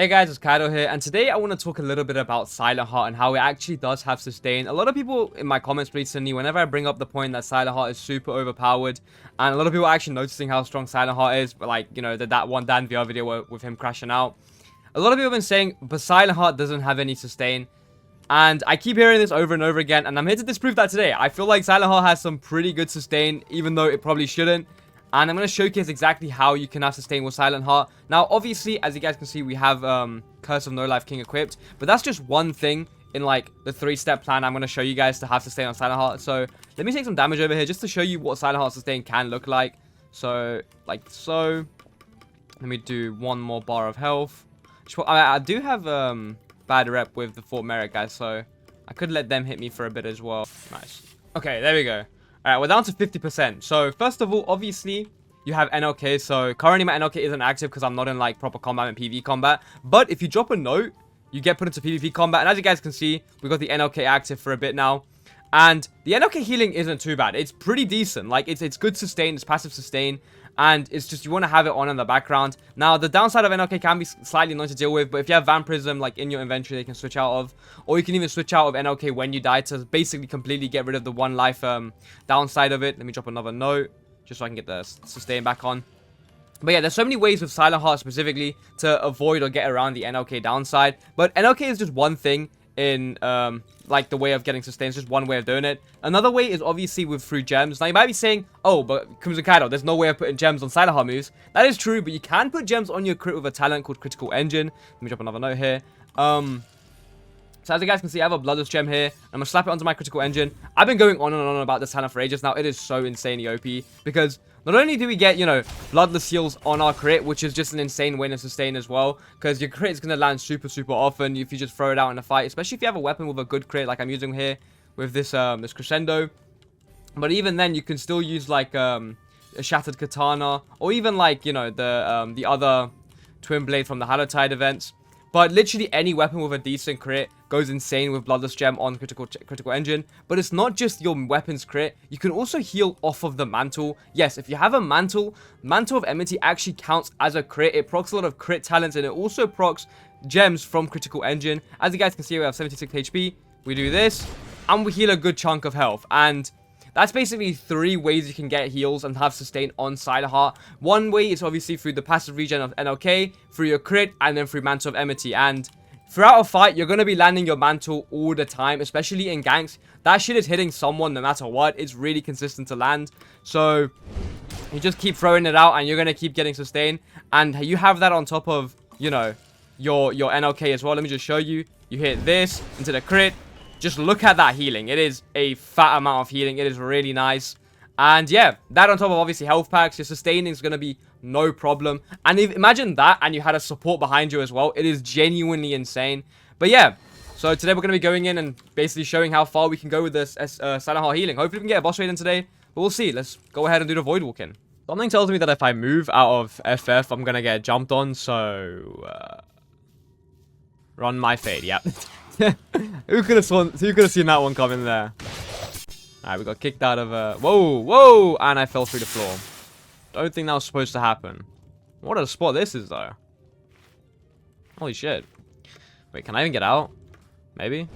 Hey guys, it's Kaido here, and today I want to talk a little bit about Silentheart and how it actually does have sustain. A lot of people in my comments recently, whenever I bring up the point that Silentheart is super overpowered, and a lot of people are actually noticing how strong Silentheart is, like, you know, that one Dan VR video with him crashing out. A lot of people have been saying, but Silentheart doesn't have any sustain, and I keep hearing this over and over again, and I'm here to disprove that today. I feel like Silentheart has some pretty good sustain, even though it probably shouldn't. And I'm going to showcase exactly how you can have sustain with Silentheart. Now, obviously, as you guys can see, we have Curse of No Life King equipped. But that's just one thing in, like, the 3-step plan I'm going to show you guys to have sustain on Silentheart. So, let me take some damage over here just to show you what Silentheart sustain can look like. So, like so. Let me do one more bar of health. I do have bad rep with the Fort Merrick guys, so I could let them hit me for a bit as well. Nice. Okay, there we go. Alright, we're down to 50%. So, first of all, obviously, you have NLK. So, currently my NLK isn't active because I'm not in, like, proper combat and PvE combat. But if you drop a note, you get put into PvP combat. And as you guys can see, we've got the NLK active for a bit now. And the NLK healing isn't too bad. It's pretty decent. Like, it's good sustain. It's passive sustain. And it's just, you want to have it on in the background. Now, the downside of NLK can be slightly annoying to deal with. But if you have Vampirism, like, in your inventory, they can switch out of. Or you can even switch out of NLK when you die to basically completely get rid of the one life downside of it. Let me drop another note, just so I can get the sustain back on. But yeah, there's so many ways with Silentheart specifically to avoid or get around the NLK downside. But NLK is just one thing in like the way of getting sustained. It's just one way of doing it. Another way is obviously with through gems. Now you might be saying, oh, but Crimson Kaido, there's no way of putting gems on Silentheart moves. That is true, but you can put gems on your crit with a talent called Critical Engine. Let me drop another note here. So as you guys can see, I have a Bloodless Gem here. I'm going to slap it onto my Critical Engine. I've been going on and on about this talent for ages now. It is so insanely OP because not only do we get, you know, Bloodless heals on our crit, which is just an insane way to sustain as well, because your crit is going to land super often if you just throw it out in a fight, especially if you have a weapon with a good crit like I'm using here with this this Crescendo. But even then, you can still use like a Shattered Katana, or even like, you know, the other Twin Blade from the Hallowtide events. But literally any weapon with a decent crit goes insane with Bloodless Gem on critical Engine. But it's not just your weapons crit. You can also heal off of the Mantle. Yes, if you have a Mantle, Mantle of Emity actually counts as a crit. It procs a lot of crit talents, and it also procs gems from Critical Engine. As you guys can see, we have 76 HP. We do this, and we heal a good chunk of health. And that's basically 3 ways you can get heals and have sustain on Silentheart. One way is obviously through the passive regen of NLK, through your crit, and then through Mantle of Emity. And throughout a fight, you're going to be landing your Mantle all the time, especially in ganks. That shit is hitting someone no matter what. It's really consistent to land. So you just keep throwing it out, and you're going to keep getting sustain. And you have that on top of, you know, your NLK as well. Let me just show you. You hit this into the crit. Just look at that healing. It is a fat amount of healing. It is really nice. And yeah, that on top of obviously health packs, your sustaining is going to be no problem. And imagine that, and you had a support behind you as well. It is genuinely insane. But yeah, so today we're going to be going in and basically showing how far we can go with this Silentheart healing. Hopefully we can get a boss raid in today. But we'll see. Let's go ahead and do the void walking. Something tells me that if I move out of FF, I'm going to get jumped on. So run my fade. Yep. Who could have seen that one coming there? Alright, we got kicked out of whoa, and I fell through the floor. Don't think that was supposed to happen. What a spot this is though. Holy shit. Wait, can I even get out? Maybe?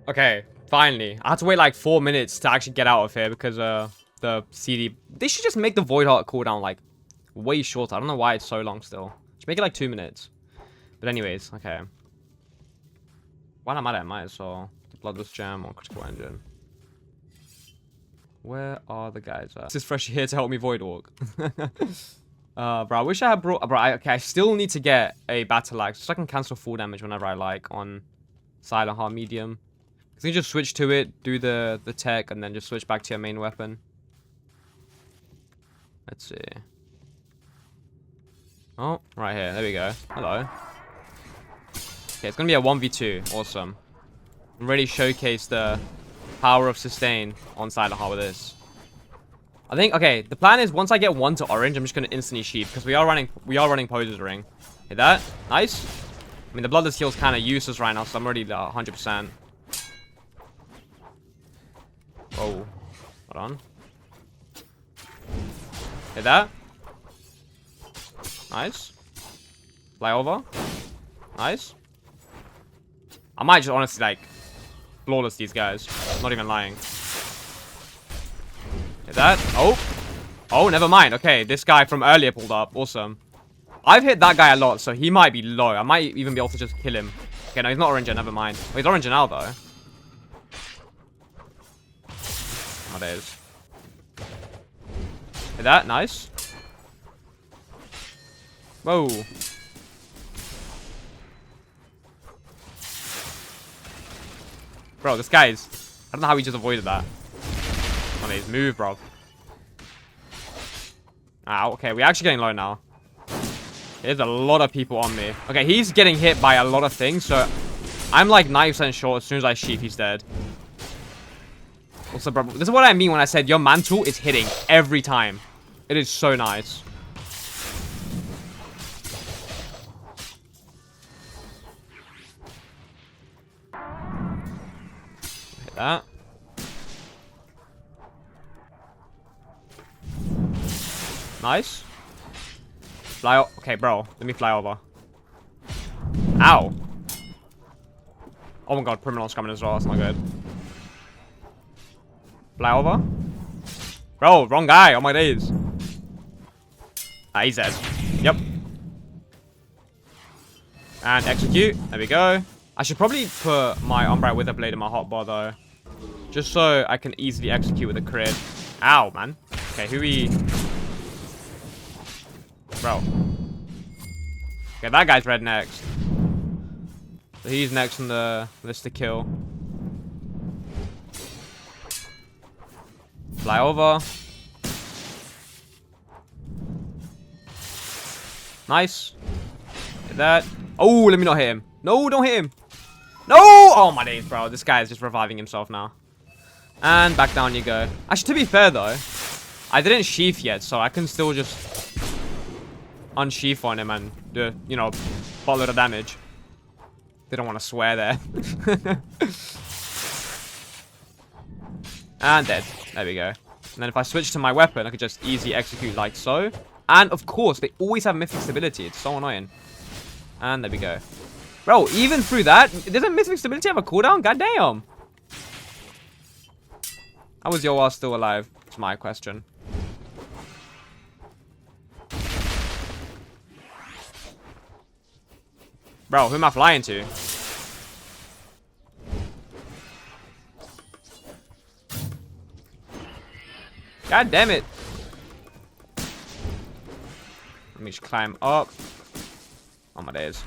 Okay, finally. I had to wait like 4 minutes to actually get out of here because the CD, they should just make the Void Heart cooldown like way shorter. I don't know why it's so long still. Should make it like 2 minutes. But anyways, okay. While I'm at it, might as well. The Bloodless Gem or Critical Engine. Where are the guys at? This is Fresh here to help me void walk. Bro, I wish I had brought... Bro, I still need to get a Battle Axe so I can cancel full damage whenever I like on Silentheart Medium. Because you can just switch to it, do the tech, and then just switch back to your main weapon. Let's see. Oh, right here. There we go. Hello. Okay, it's going to be a 1v2. Awesome. Really showcase the power of sustain on Silentheart with this. I think, okay, the plan is once I get 1 to orange, I'm just going to instantly sheath because we are running Poser's Ring. Hit that. Nice. I mean, the Bloodless heal is kind of useless right now, so I'm already 100%. Oh. Hold on. Hit that. Nice. Fly over. Nice. I might just honestly, like, flawless these guys. I'm not even lying. Hit that. Oh. Oh, never mind. Okay, this guy from earlier pulled up. Awesome. I've hit that guy a lot, so he might be low. I might even be able to just kill him. Okay, no, he's not orange. Never mind. Oh, he's orange now, though. Oh, there is. Hit that. Nice. Whoa. Bro, this guy's... I don't know how he just avoided that. Come on, he's move, bro. Ow, okay, we're actually getting low now. There's a lot of people on me. Okay, he's getting hit by a lot of things, so... I'm like 90% sure as soon as I sheep, he's dead. Also, bro, this is what I mean when I said your mantle is hitting every time. It is so nice. Hit that. Nice. Fly okay, bro. Let me fly over. Ow. Oh my god, criminal's coming as well. That's not good. Fly over. Bro, wrong guy. Oh my days. Ah, he's dead. Yep. And execute. There we go. I should probably put my Umbral Wither Blade in my hotbar though. Just so I can easily execute with a crit. Ow, man. Okay, who we... Bro. Okay, that guy's red next. So he's next on the list to kill. Fly over. Nice. Hit that. Oh, let me not hit him. No, don't hit him. No! Oh my days, bro. This guy is just reviving himself now. And back down you go. Actually, to be fair though, I didn't sheath yet, so I can still just unsheath on him and do, you know, buttload of damage. Didn't want to swear there. And dead. There we go. And then if I switch to my weapon, I could just easily execute like so. And of course, they always have mythic stability. It's so annoying. And there we go. Bro, even through that, doesn't mythic stability have a cooldown? God damn. How was your ass still alive? It's my question. Bro, who am I flying to? God damn it. Let me just climb up. Oh my days.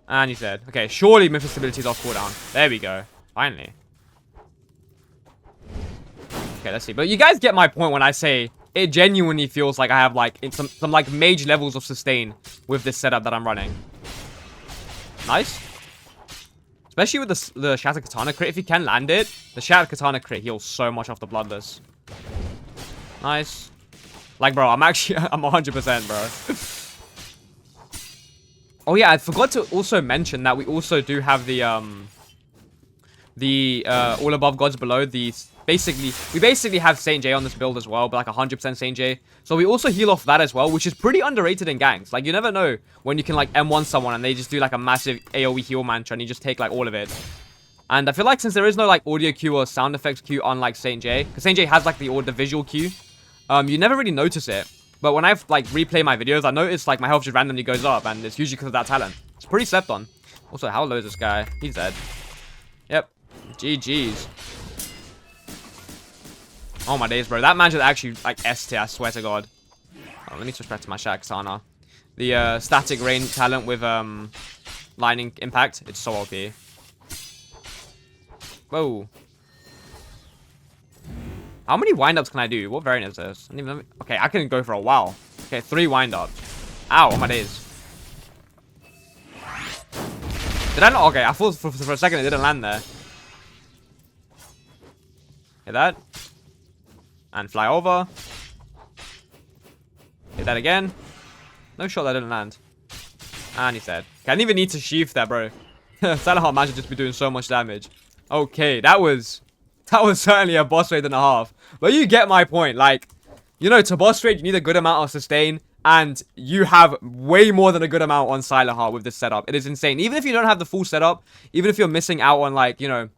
And he's dead. Okay, surely mythic stability is off cooldown. There we go. Finally. Okay, let's see. But you guys get my point when I say it genuinely feels like I have like some like mage levels of sustain with this setup that I'm running. Nice. Especially with the Shattered Katana crit. If you can land it, the Shattered Katana crit heals so much off the Bloodless. Nice. Like, bro, I'm 100%, bro. Oh, yeah, I forgot to also mention that we also do have the All Above Gods Below. We basically have Saint J on this build as well, but like 100% Saint J. So we also heal off that as well, which is pretty underrated in ganks. Like, you never know when you can like M1 someone and they just do like a massive AoE heal mantra and you just take like all of it. And I feel like since there is no like audio queue or sound effects queue unlike Saint J, because Saint J has like the visual queue, you never really notice it. But when I've like replay my videos, I notice like my health just randomly goes up, and it's usually because of that talent. It's pretty slept on. Also, how low is this guy? He's dead. Yep. GG's. Oh my days, bro. That man should actually like S tier, I swear to God. Oh, let me switch back to my Shattered Katana. The static rain talent with lightning impact. It's so OP. Whoa. How many wind-ups can I do? What variant is this? Okay, I can go for a while. Okay, 3 wind-ups. Ow, oh my days. Did I not? Okay, I thought for a second it didn't land there. Hit that. And fly over. Hit that again. No shot that didn't land. And he's dead. Okay, I didn't even need to sheath that, bro. Silentheart man should just be doing so much damage. Okay, that was certainly a boss raid and a half. But you get my point. Like, you know, to boss raid, you need a good amount of sustain. and you have way more than a good amount on Silentheart with this setup. It is insane. Even if you don't have the full setup, even if you're missing out on, like, you know,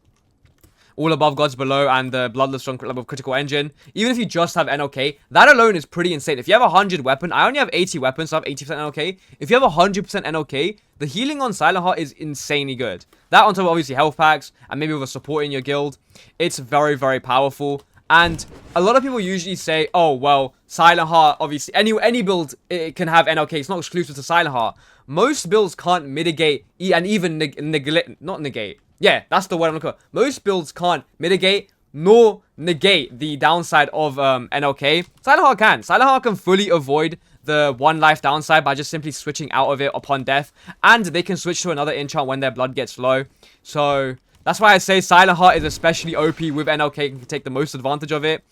all above, gods below, and the bloodless strong level critical engine, even if you just have NLK, that alone is pretty insane. If you have 100 weapon, I only have 80 weapons, so I have 80% NLK. If you have 100% NLK, the healing on Silentheart is insanely good. That on top of obviously health packs, and maybe with a support in your guild, it's very, very powerful. And a lot of people usually say, oh, well, Silentheart, obviously, any build it can have NLK. It's not exclusive to Silentheart. Most builds can't mitigate and even negate. Yeah, that's the word I'm looking for. Most builds can't mitigate nor negate the downside of NLK. Silentheart can. Silentheart can fully avoid the 1 life downside by just simply switching out of it upon death. And they can switch to another enchant when their blood gets low. So that's why I say Silentheart is especially OP with NLK and can take the most advantage of it.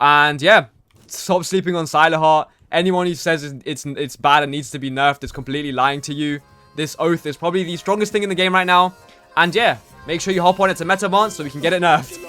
And yeah, stop sleeping on Silentheart. Anyone who says it's bad and needs to be nerfed is completely lying to you. This oath is probably the strongest thing in the game right now. And yeah, make sure you hop on it to Metamon so we can get it nerfed.